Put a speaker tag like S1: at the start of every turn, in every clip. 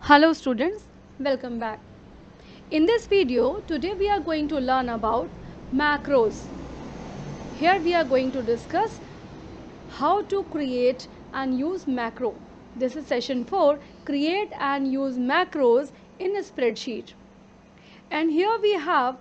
S1: Hello students, welcome back. In this video, today we are going to learn about macros. Here we are going to discuss how to create and use macro. This is session 4, create and use macros in a spreadsheet. And here we have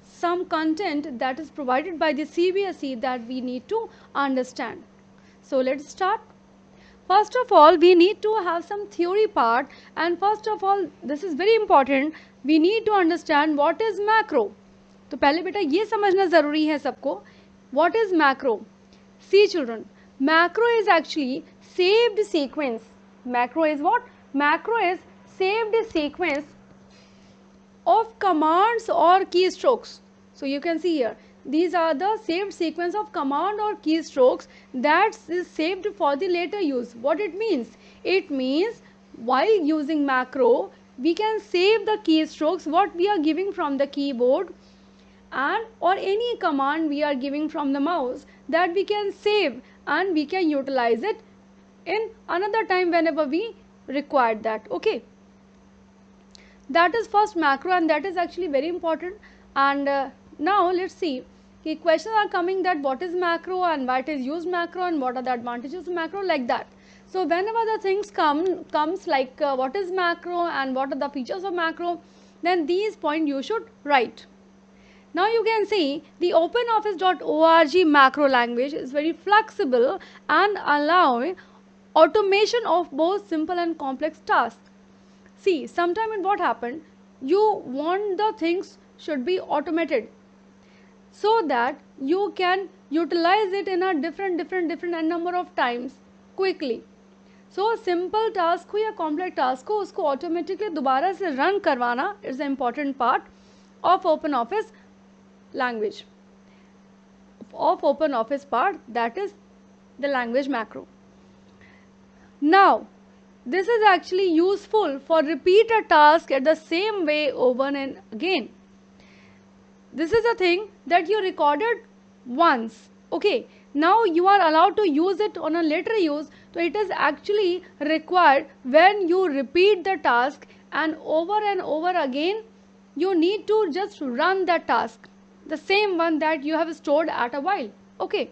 S1: some content that is provided by the CBSE that we need to understand. So let's start. First of all, we need to have some theory part, and first of all, this is very important, we need to understand what is macro. तो पहले बेटा ये समझना ज़रूरी है सबको, what is macro? See children, macro is actually saved sequence. Macro is what? Macro is saved sequence of commands or keystrokes. So you can see here, these are the saved sequence of command or keystrokes that is saved for the later use. What it means? It means while using macro, we can save the keystrokes what we are giving from the keyboard and or any command we are giving from the mouse, that we can save and we can utilize it in another time whenever we require that. Okay. That is first macro, and that is actually very important. And now let's see, questions are coming that what is macro and why it is used macro and what are the advantages of macro, like that. So whenever the things comes like what is macro and what are the features of macro, then these points you should write. Now you can see the OpenOffice.org macro language is very flexible and allowing automation of both simple and complex tasks. See, sometime what happened, you want the things should be automated so that you can utilize it in a different and number of times quickly. So simple task हो या complex task हो, उसको automatically दोबारा से run करवाना is the important part of OpenOffice language, of OpenOffice part, that is the language macro. Now this is actually useful for repeat a task at the same way over and again. This is a thing that you recorded once. Okay, now you are allowed to use it on a later use. So it is actually required when you repeat the task and over again, you need to just run that task, the same one that you have stored at a while. Okay.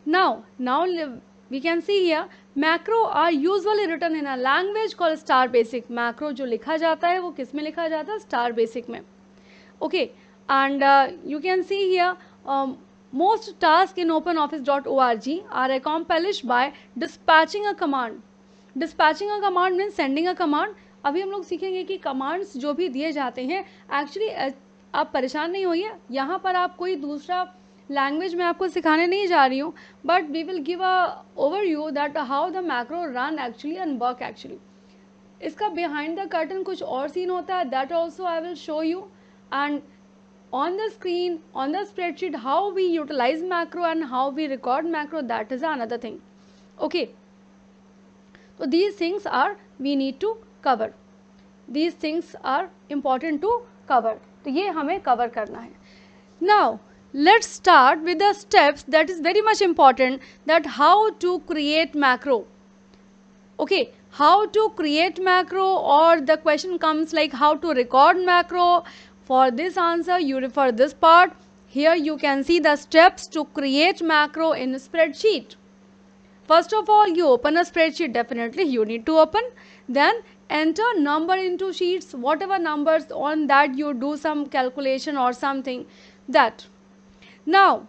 S1: Now we can see here macro are usually written in a language called star basic. Macro जो लिखा जाता है वो किस में लिखा जाता है? Star basic में. Okay, and you can see here most tasks in OpenOffice.org are accomplished by dispatching a command. Dispatching a command means sending a command. अभी हम लोग सीखेंगे कि commands जो भी दिए जाते हैं actually आप परेशान नहीं होइए, यहाँ पर आप कोई दूसरा लैंग्वेज में आपको सिखाने नहीं जा रही हूँ, but we will give a overview that how the macro run actually and work actually. इसका बिहाइंड द कर्टन कुछ और सीन होता है, that also I will show you, and on the screen, on the spreadsheet, how we utilize macro and how we record macro, that is another thing. Okay, so these things are we need to cover, these things are important to cover, तो ये हमें cover करना है. Now let's start with the steps that is very much important, that how to create macro. Okay, how to create macro, or the question comes like how to record macro. For this answer you refer this part. Here you can see the steps to create macro in a spreadsheet. First of all, you open a spreadsheet, definitely you need to open, then enter number into sheets, whatever numbers on that you do some calculation or something that. Now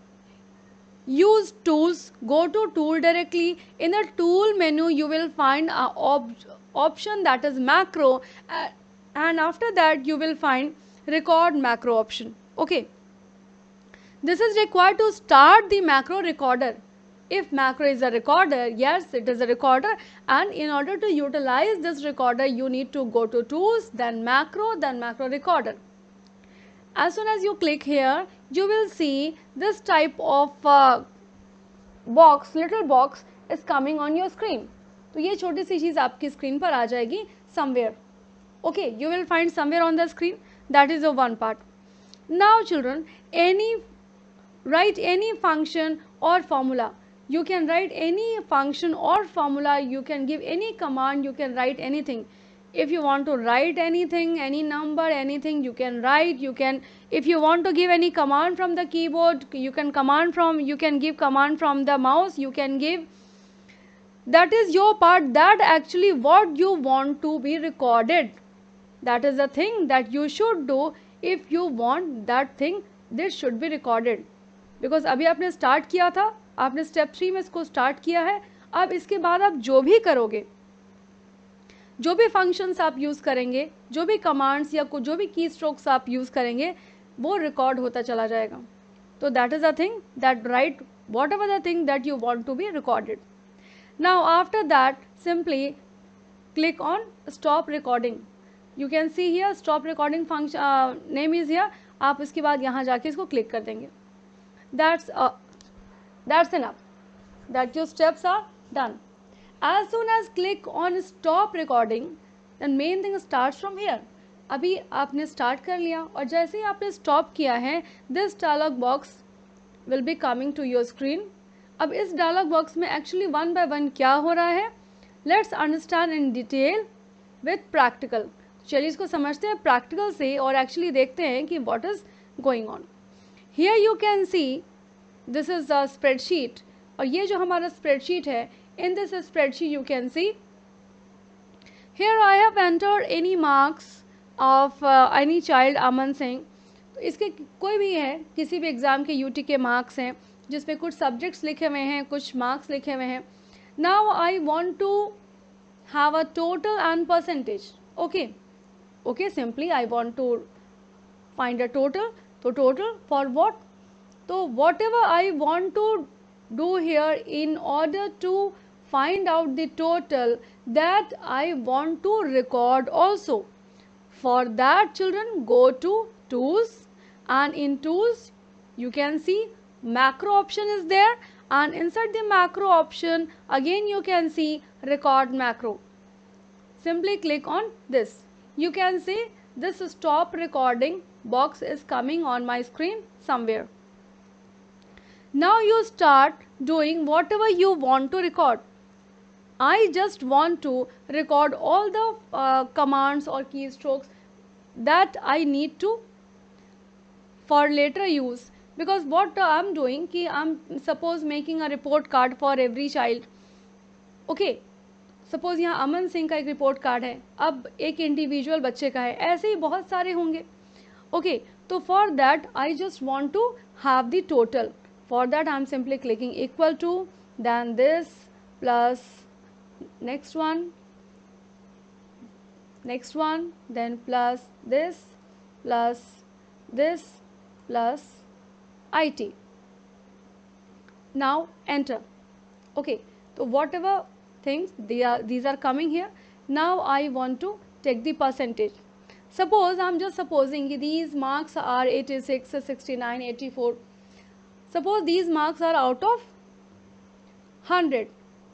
S1: use tools, go to tool directly. In the tool menu you will find a option that is macro, and after that you will find record macro option. Okay, this is required to start the macro recorder. If macro is a recorder, yes, it is a recorder, and in order to utilize this recorder you need to go to tools, then macro recorder. As soon as you click here, you will see this type of box, little box is coming on your screen. तो ये छोटी सी चीज़ आपकी screen पर आ जाएगी somewhere. Okay, you will find somewhere on the screen. That is the one part. Now children, write any function or formula. You can write any function or formula, you can give any command, you can write anything. If you want to write anything, any number, anything, you can write. You can, if you want to give any command from the keyboard, you can give command from the mouse, you can give. That is your part, that actually what you want to be recorded. That is the thing that you should do. if you want that thing, this should be recorded. because अभी आपने start किया था, आपने step 3 में इसको start किया है. अब इसके बाद आप जो भी करोगे, जो भी फंक्शंस आप यूज़ करेंगे, जो भी कमांड्स या जो भी की स्ट्रोक्स आप यूज़ करेंगे, वो रिकॉर्ड होता चला जाएगा. तो that is a thing that write whatever the thing that you want to be recorded. Now after that simply click on stop recording. You can see here stop recording function name is here. आप इसके बाद यहाँ जाके इसको click कर देंगे. That's enough. That your steps are done. As soon as click on stop recording, the main thing starts from here. अभी आपने स्टार्ट कर लिया और जैसे ही आपने स्टॉप किया है, this dialog box will be coming to your screen. अब इस dialog box में actually one by one क्या हो रहा है, let's understand in detail with practical. चलिए इसको समझते हैं प्रैक्टिकल से और एक्चुअली देखते हैं कि what is going on. Here you can see this is the spreadsheet. और ये जो हमारा स्प्रेडशीट है, in this spreadsheet you can see here I have entered any marks of any child Aman Singh. तो इसके कोई भी है, किसी भी एग्ज़ाम के यूटी के मार्क्स हैं जिसमें कुछ सब्जेक्ट्स लिखे हुए हैं, कुछ मार्क्स लिखे हुए हैं. Now I want to have a total and percentage. Okay, simply I want to find a total. So total for what? So whatever I want to do here, in order to find out the total, that I want to record also. For that, children, go to tools, and in tools you can see macro option is there. And inside the macro option again you can see record macro. Simply click on this. You can see this stop recording box is coming on my screen somewhere. Now you start doing whatever you want to record. I just want to record all the commands or keystrokes that I need to for later use. Because what I'm doing कि I'm suppose making a report card for every child. Okay, suppose यहाँ अमन सिंह का एक report card है, अब एक individual बच्चे का है, ऐसे ही बहुत सारे होंगे. ओके, तो for that I just want to have the total. For that I am simply clicking equal to then this plus next one then plus this plus IT. Now enter. Okay, so whatever things these are coming here. Now I want to take the percentage. Suppose I'm just supposing these marks are 86, 69, 84. Suppose these marks are out of 100.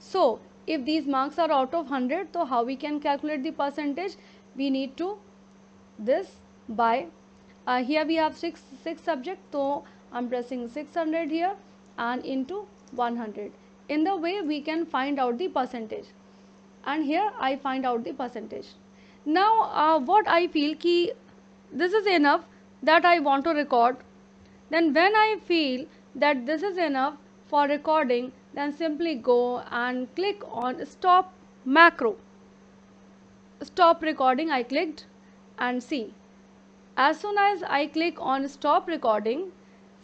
S1: So if these marks are out of 100, so how we can calculate the percentage? We need to this by here we have six subject, so I'm pressing 600 here and into 100. In the way we can find out the percentage, and here I find out the percentage. Now what I feel ki this is enough that I want to record. Then when I feel that this is enough for recording, then simply go and click on stop macro. Stop recording I clicked, and see, as soon as I click on stop recording,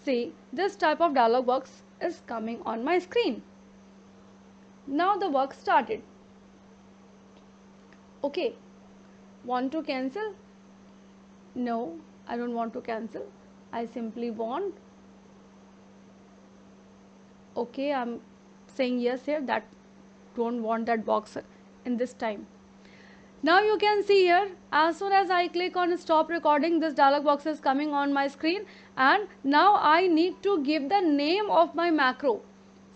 S1: see this type of dialog box is coming on my screen. Now the work started. Okay, want to cancel? No, I don't want to cancel. I simply want, okay, I'm saying yes here, that don't want that box in this time. Now you can see here, as soon as I click on stop recording, this dialog box is coming on my screen, and now I need to give the name of my macro.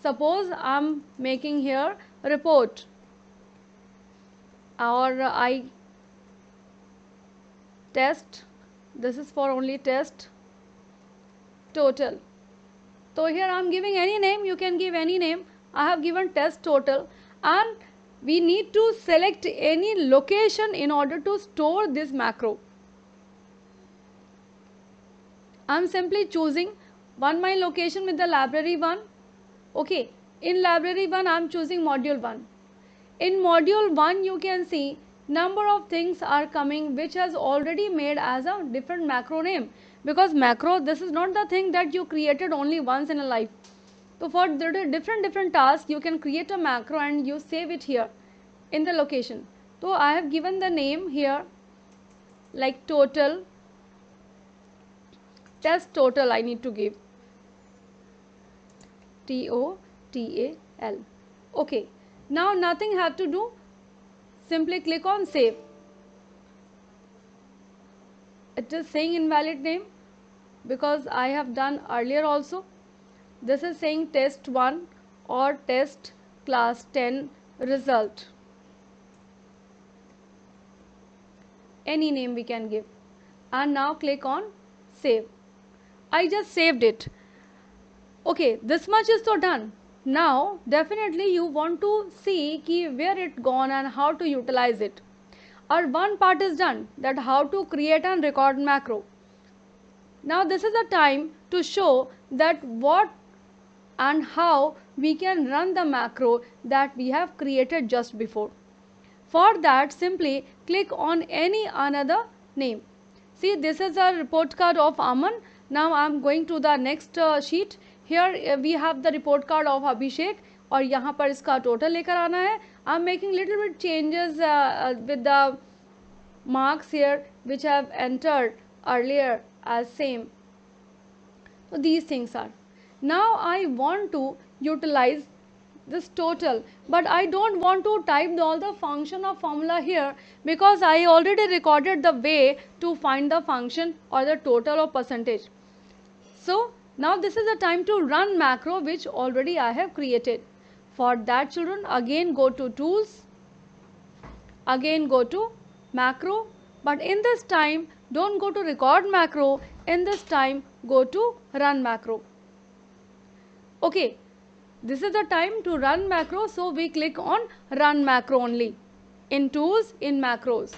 S1: Suppose I'm making here report, or I test, this is for only test total. So here I'm giving any name, you can give any name. I have given test total, and we need to select any location in order to store this macro. I am simply choosing my location with the library 1. Okay, in library 1 I am choosing module 1. In module 1 you can see number of things are coming which has already made as a different macro name, because macro, this is not the thing that you created only once in a life. So for the different tasks you can create a macro and you save it here in the location. So I have given the name here like total, test total I need to give, TOTAL. Okay, now nothing have to do, simply click on save. It is saying invalid name because I have done earlier also. This is saying test 1 or test class 10 result. Any name we can give, and now click on save. I just saved it. Okay, this much is so done. Now definitely you want to see where it gone and how to utilize it. Our one part is done, that how to create and record macro. Now this is the time to show that what and how we can run the macro that we have created just before. For that, simply click on any another name. See, this is a report card of Aman. Now I am going to the next sheet. Here we have the report card of Abhishek, और यहाँ पर इसका total लेकर आना है. I am making little bit changes with the marks here which have entered earlier as same. So these things are. Now I want to utilize this total, but I don't want to type all the function or formula here because I already recorded the way to find the function or the total or percentage. So now this is the time to run macro which already I have created. For that, children, again go to tools, again go to macro, but in this time don't go to record macro, in this time go to run macro. Okay, this is the time to run macro, so we click on run macro only in tools, in macros,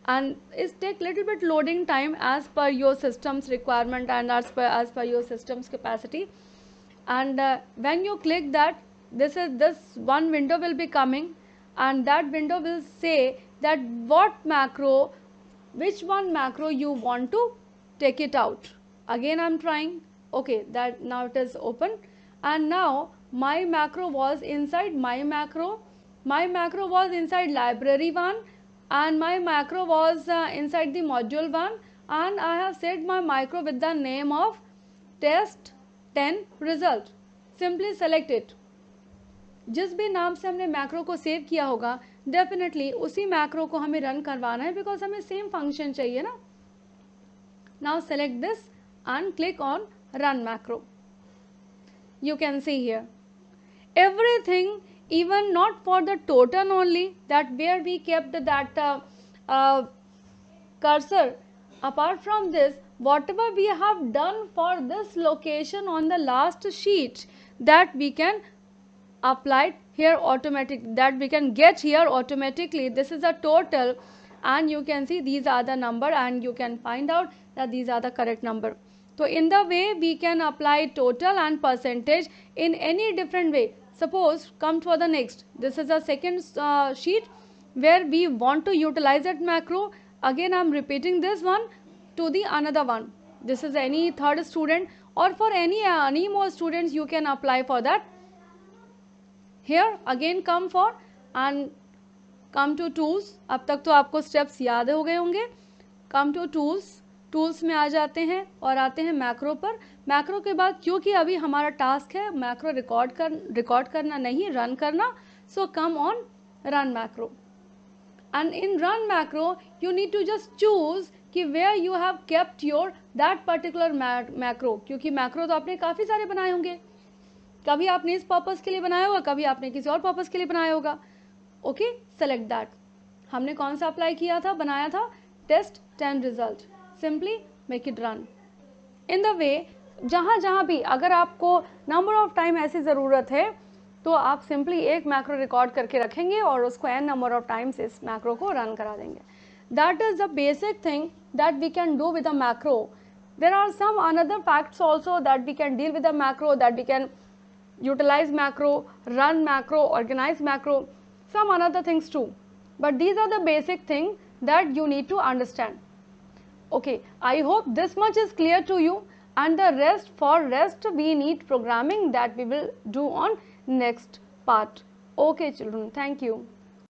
S1: and it take little bit loading time as per your system's requirement and as per your system's capacity. And when you click that, this one window will be coming, and that window will say that which one macro you want to take it out. Again I am trying. Okay, that now it is open, and now my macro was inside my macro was inside library 1, and my macro was inside the module 1, and I have set my macro with the name of test 10 result. Simply select it. जिस भी नाम से हमने macro को save किया होगा, definitely उसी macro को हमें रन करवाना है, बिकॉज हमें सेम फंक्शन चाहिए ना. Now select this and click on run macro. You can see here everything, even not for the total only, that where we kept that cursor. Apart from this, whatever we have done for this location on the last sheet, that we can apply here automatically, that we can get here automatically. This is a total, and you can see these are the number, and you can find out that these are the correct number. So in the way we can apply total and percentage in any different way. Suppose come for the next. This is a second sheet where we want to utilize that macro. Again I am repeating this one to the another one. This is any third student, or for any more students you can apply for that. Here again come for and come to tools. अब तक तो आपको steps याद हो गए होंगे. Come to tools. Tools में आ जाते हैं और आते हैं मैक्रो पर. मैक्रो के बाद, क्योंकि अभी हमारा टास्क है मैक्रो रिकॉर्ड करना नहीं, रन करना, so come on run macro. And in run macro you need to just choose कि where you have kept your that particular macro, क्योंकि मैक्रो तो आपने काफ़ी सारे बनाए होंगे. कभी आपने इस पर्पज़ के लिए बनाया होगा, कभी आपने किसी और पर्पज़ के लिए बनाया होगा. Okay, select that. हमने कौन सा अप्लाई किया था, बनाया था test 10 result. Simply make it run. In the way, जहाँ भी अगर आपको नंबर ऑफ टाइम ऐसी ज़रूरत है तो आप सिंपली एक मैक्रो रिकॉर्ड करके रखेंगे और उसको n नंबर ऑफ टाइम्स इस मैक्रो को रन करा देंगे. That is the basic thing that we can do with a macro. There are some another facts also that we can deal with a macro, that we can utilize macro, run macro, organize macro, some another things too. But these are the basic things that you need to understand. Okay, I hope this much is clear to you, and the rest we need programming that we will do on next part. Okay children, thank you.